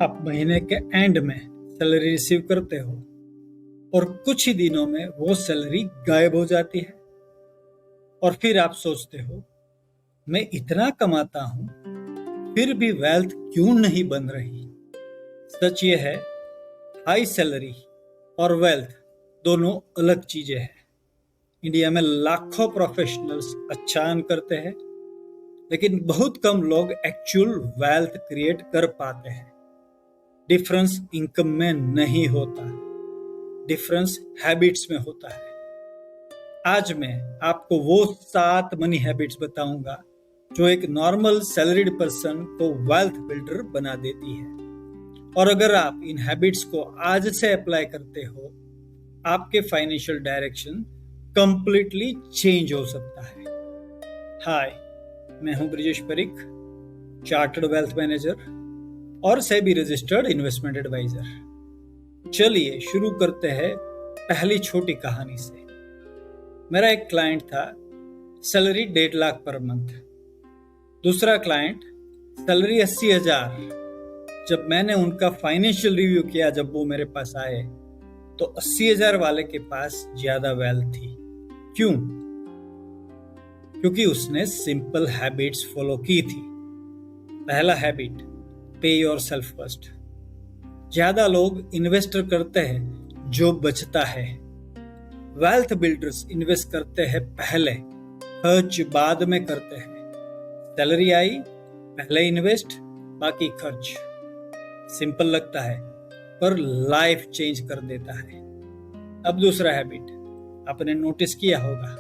आप महीने के एंड में सैलरी रिसीव करते हो और कुछ ही दिनों में वो सैलरी गायब हो जाती है और फिर आप सोचते हो, मैं इतना कमाता हूं फिर भी वेल्थ क्यों नहीं बन रही। सच ये है, हाई सैलरी और वेल्थ दोनों अलग चीजें हैं। इंडिया में लाखों प्रोफेशनल्स अच्छा अर्न करते हैं, लेकिन बहुत कम लोग एक्चुअल वेल्थ क्रिएट कर पाते हैं। डिफरेंस इनकम में नहीं होता, डिफरेंस हैबिट्स में होता है। आज मैं आपको वो 7 मनी हैबिट्स बताऊंगा जो एक नॉर्मल सैलरीड पर्सन को वेल्थ बिल्डर बना देती है। और अगर आप इन हैबिट्स को आज से अप्लाई करते हो, आपके फाइनेंशियल डायरेक्शन कंप्लीटली चेंज हो सकता है। हाय, मैं हूं ब्रिजेश परिक, चार्टर्ड वेल्थ मैनेजर और सेबी रजिस्टर्ड इन्वेस्टमेंट एडवाइजर। चलिए शुरू करते हैं पहली छोटी कहानी से। मेरा एक क्लाइंट था, सैलरी 1.5 लाख पर मंथ। दूसरा क्लाइंट, सैलरी 80,000। जब मैंने उनका फाइनेंशियल रिव्यू किया, जब वो मेरे पास आए, तो 80,000 वाले के पास ज्यादा वेल्थ थी। क्यों? क्योंकि उसने सिंपल हैबिट्स फॉलो की थी। पहला हैबिट, पे योरसेल्फ फर्स्ट। ज्यादा लोग इन्वेस्ट करते हैं जो बचता है। वेल्थ बिल्डर्स इन्वेस्ट करते हैं पहले, खर्च बाद में करते हैं। सैलरी आई, पहले इन्वेस्ट, बाकी खर्च। सिंपल लगता है पर लाइफ चेंज कर देता है। अब दूसरा हैबिट आपने नोटिस किया होगा,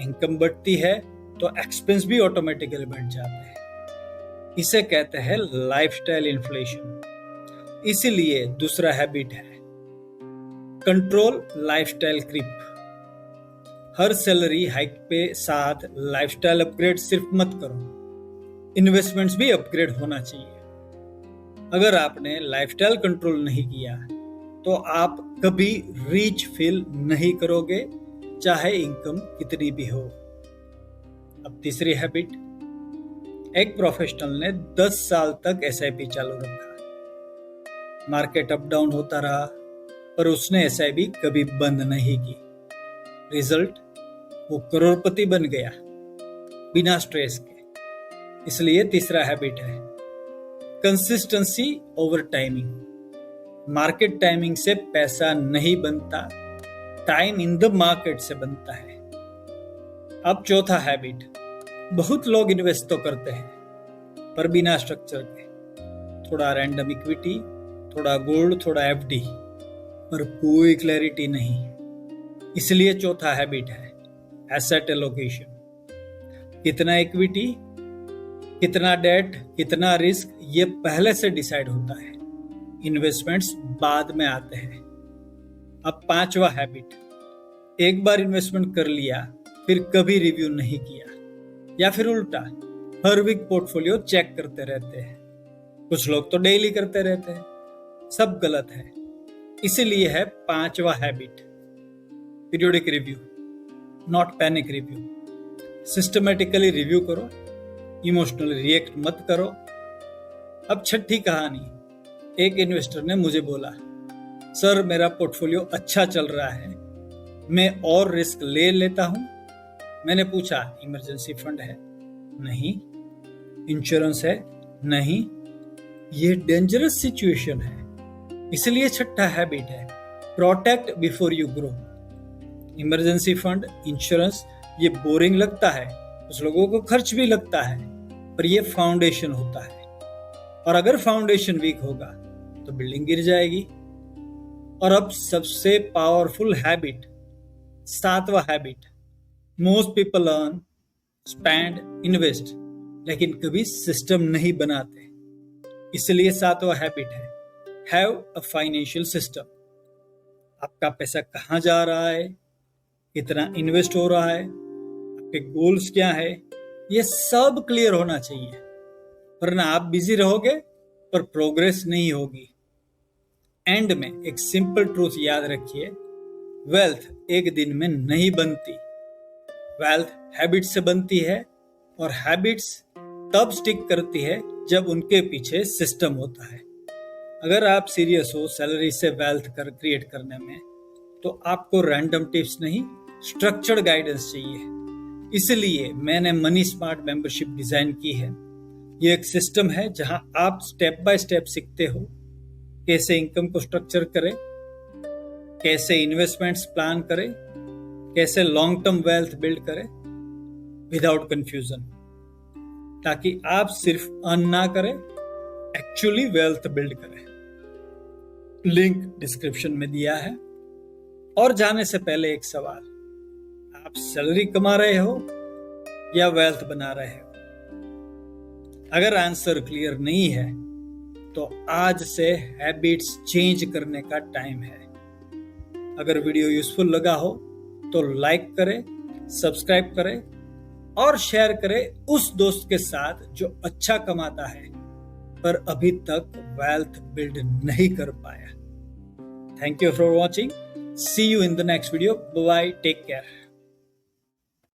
इनकम बढ़ती है तो एक्सपेंस भी ऑटोमेटिकली बढ़ जाते हैं। इसे कहते हैं लाइफस्टाइल इन्फ्लेशन। इसीलिए दूसरा हैबिट है कंट्रोल लाइफस्टाइल क्रीप। हर सैलरी हाइक पे साथ लाइफस्टाइल अपग्रेड सिर्फ मत करो, इन्वेस्टमेंट्स भी अपग्रेड होना चाहिए। अगर आपने लाइफस्टाइल कंट्रोल नहीं किया तो आप कभी रिच फील नहीं करोगे, चाहे इनकम कितनी भी हो। अब तीसरी हैबिट, एक प्रोफेशनल ने 10 साल तक एसआईपी चालू रखा। मार्केट अप डाउन होता रहा पर उसने एसआईपी कभी बंद नहीं की। रिजल्ट, वो करोड़पति बन गया बिना स्ट्रेस के। इसलिए तीसरा हैबिट है consistency over timing. Market timing से पैसा नहीं बनता, टाइम इन द मार्केट से बनता है। अब चौथा हैबिट, बहुत लोग इन्वेस्ट तो करते हैं पर बिना स्ट्रक्चर के। थोड़ा रैंडम इक्विटी, थोड़ा गोल्ड, थोड़ा एफडी, पर कोई क्लैरिटी नहीं। इसलिए चौथा हैबिट है एसेट एलोकेशन। कितना इक्विटी, कितना डेट, कितना रिस्क, ये पहले से डिसाइड होता है। इन्वेस्टमेंट्स बाद में आते हैं। अब पांचवा हैबिट, एक बार इन्वेस्टमेंट कर लिया फिर कभी रिव्यू नहीं किया, या फिर उल्टा हर वीक पोर्टफोलियो चेक करते रहते हैं। कुछ लोग तो डेली करते रहते हैं। सब गलत है। इसीलिए है पांचवा habit periodic review, not panic review. Systematically review करो, इमोशनली रिएक्ट मत करो। अब छठी कहानी, एक इन्वेस्टर ने मुझे बोला, सर मेरा पोर्टफोलियो अच्छा चल रहा है, मैं और रिस्क ले लेता हूं। मैंने पूछा, इमरजेंसी फंड है? नहीं। इंश्योरेंस है? नहीं। ये डेंजरस सिचुएशन है। इसलिए छठा हैबिट है protect before you grow. Emergency fund, insurance, ये बोरिंग लगता है, कुछ लोगों को खर्च भी लगता है, पर ये फाउंडेशन होता है। और अगर फाउंडेशन वीक होगा तो बिल्डिंग गिर जाएगी। और अब सबसे पावरफुल हैबिट, सातवां habit, most people earn, spend, invest, लेकिन कभी सिस्टम नहीं बनाते। इसलिए सातवां हैबिट है हैव अ फाइनेंशियल सिस्टम। आपका पैसा कहाँ जा रहा है, कितना इन्वेस्ट हो रहा है, आपके गोल्स क्या है, ये सब क्लियर होना चाहिए। वरना आप बिजी रहोगे पर प्रोग्रेस नहीं होगी। एंड में एक सिंपल ट्रूथ याद रखिए, वेल्थ एक दिन में नहीं बनती। वेल्थ हैबिट्स से बनती है और हैबिट्स तब स्टिक करती है जब उनके पीछे सिस्टम होता है। अगर आप सीरियस हो सैलरी से वेल्थ क्रिएट करने में, तो आपको रैंडम टिप्स नहीं, स्ट्रक्चर्ड गाइडेंस चाहिए। इसलिए मैंने मनी स्मार्ट मेंबरशिप डिजाइन की है। ये एक सिस्टम है जहां आप स्टेप बाय स्टेप सीखते हो कैसे इनकम को स्ट्रक्चर करें, कैसे इन्वेस्टमेंट्स प्लान करें, कैसे लॉन्ग टर्म वेल्थ बिल्ड करें विदाउट कंफ्यूजन, ताकि आप सिर्फ अर्न ना करें, एक्चुअली वेल्थ बिल्ड करें। लिंक डिस्क्रिप्शन में दिया है। और जाने से पहले एक सवाल, आप सैलरी कमा रहे हो या वेल्थ बना रहे हो? अगर आंसर क्लियर नहीं है तो आज से हैबिट्स चेंज करने का टाइम है। अगर वीडियो यूजफुल लगा हो तो लाइक करें, सब्सक्राइब करें और शेयर करें उस दोस्त के साथ जो अच्छा कमाता है पर अभी तक वेल्थ बिल्ड नहीं कर पाया। Thank you for watching. See you in the next video. Bye bye. Take care.